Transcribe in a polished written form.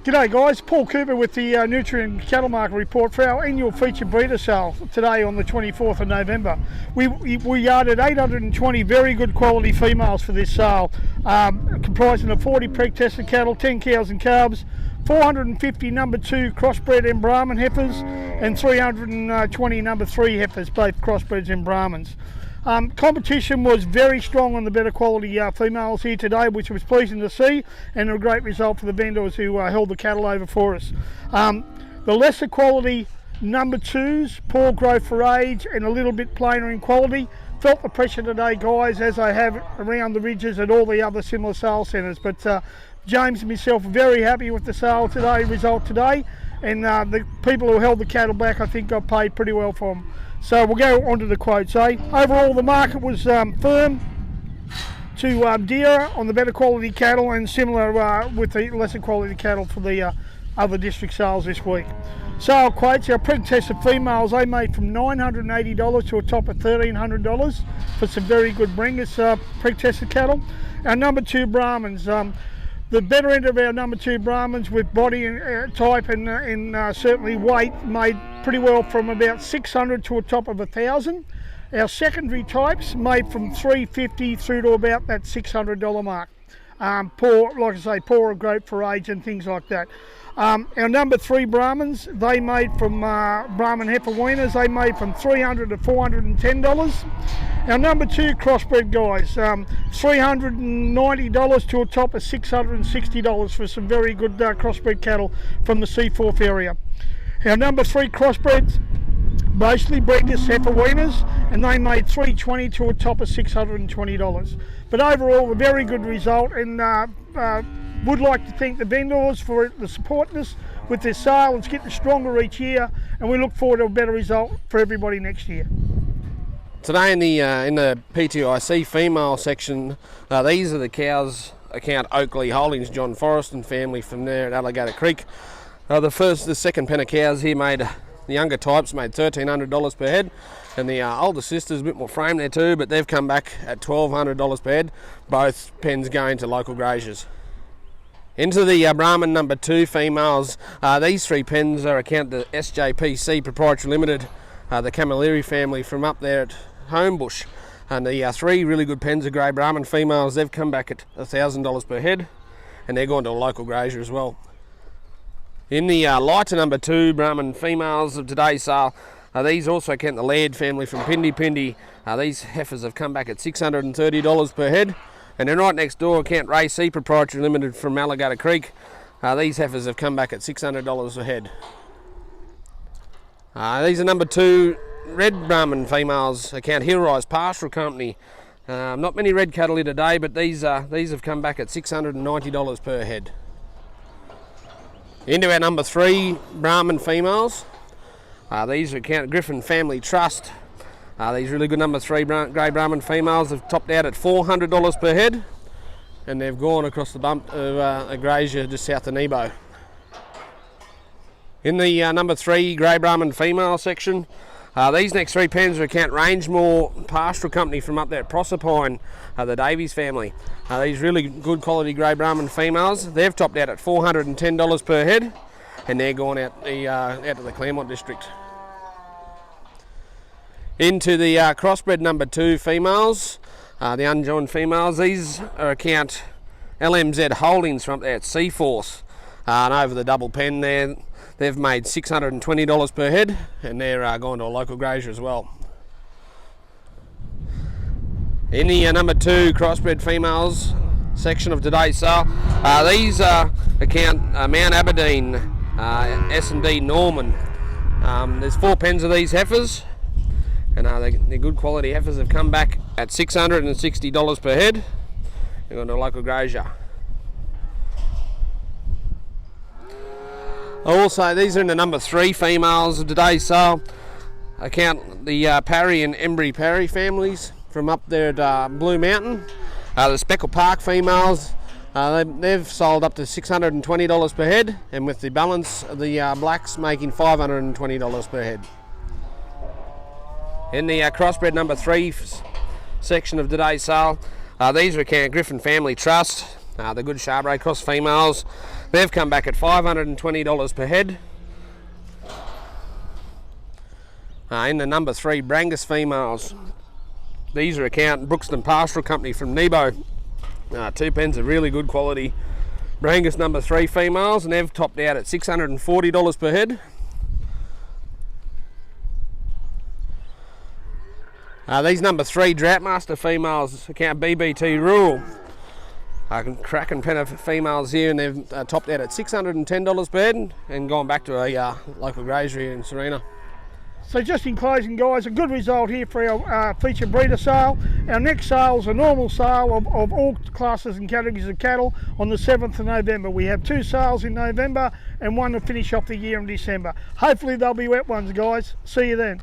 G'day guys, Paul Cooper with the Nutrien Cattle Market Report for our annual feature breeder sale today on the 24th of November. We yarded 820 very good quality females for this sale, comprising of 40 preg tested cattle, 10 cows and calves, 450 number 2 crossbred and Brahman heifers, and 320 number 3 heifers, both crossbreds and Brahmans. Competition was very strong on the better quality females here today, which was pleasing to see, and a great result for the vendors who held the cattle over for us. The lesser quality number 2s, poor growth for age and a little bit plainer in quality, felt the pressure today, guys, as I have around the ridges at all the other similar sale centres. But James and myself are very happy with the sale today, result today, and the people who held the cattle back, I think, got paid pretty well for them. So we'll go on to the quotes. Overall, the market was firm to dearer on the better quality cattle, and similar with the lesser quality cattle for the other district sales this week. Sale quotes: our preg tested females, they made from $980 to a top of $1,300 for some very good bringers, preg tested cattle. Our number 2 Brahmans, the better end of our number 2 Brahmans with body and type and certainly weight, made pretty well from about $600 to a top of $1,000. Our secondary types made from $350 through to about that $600 mark. Poor, like I say, poorer growth for age and things like that. Our number 3 Brahmans, they made from Brahman heifer weaners, they made from $300 to $410. Our number 2 crossbred guys, $390 to a top of $660 for some very good crossbred cattle from the Seaforth area. Our number 3 crossbreds, mostly breeders, heifer weaners, and they made $320 to a top of $620. But overall, a very good result, and would like to thank the vendors for the supporting us with this sale. It's getting stronger each year, and we look forward to a better result for everybody next year. Today in the PTIC female section, these are the cows account Oakley Holdings, John Forrest and family from there at Alligator Creek. The second pen of cows here made, the younger types made $1,300 per head, and the older sisters, a bit more frame there too, but they've come back at $1,200 per head, both pens going to local graziers. Into the Brahman number 2 females, these 3 pens are account the SJPC Proprietary Limited, the Camilleri family from up there at Homebush, and the 3 really good pens of grey Brahman females, they've come back at $1,000 per head, and they're going to a local grazier as well. In the lighter number 2 Brahman females of today's sale, these also count the Laird family from Pindi. These heifers have come back at $630 per head, and then right next door count Ray C Proprietary Limited from Alligator Creek. These heifers have come back at $600 a head. These are number 2 red Brahman females, account Hillrise Pastoral Company. Not many red cattle here today, but these have come back at $690 per head. Into our number 3 Brahman females. These are account Griffin Family Trust. These really good number 3 grey Brahman females have topped out at $400 per head, and they've gone across the bump of a grazier just south of Nebo. In the number 3 grey Brahman female section, these next 3 pens are account Rangemore Pastoral Company from up there at Proserpine, the Davies family. These really good quality grey Brahman females, they've topped out at $410 per head, and they're going out to the Claremont district. Into the crossbred number 2 females, the unjoined females, these are account LMZ Holdings from up there at Seaforth, and over the double pen there, they've made $620 per head, and they're going to a local grazier as well. In the number 2 crossbred females section of today's sale, these account Mount Aberdeen, S&D Norman. There's 4 pens of these heifers, and they're good quality heifers, have come back at $660 per head. They're going to a local grazier. Also, these are in the number 3 females of today's sale. Account the Parry and Embry Parry families from up there at Blue Mountain. The Speckle Park females, they've sold up to $620 per head, and with the balance of the blacks making $520 per head. In the crossbred number 3 section of today's sale, these are account Griffin Family Trust. The good Charbray Cross females, they've come back at $520 per head. In the number 3 Brangus females, these are a count Brookston Pastoral Company from Nebo. 2 pens of really good quality Brangus number 3 females, and they've topped out at $640 per head. These number 3 Droughtmaster females, account BBT Rural. Cracking pen of females here, and they've topped out at $610 per head and gone back to a local grazier in Sarina. So just in closing, guys, a good result here for our feature breeder sale. Our next sale is a normal sale of all classes and categories of cattle on the 7th of November. We have 2 sales in November and one to finish off the year in December. Hopefully they'll be wet ones, guys. See you then.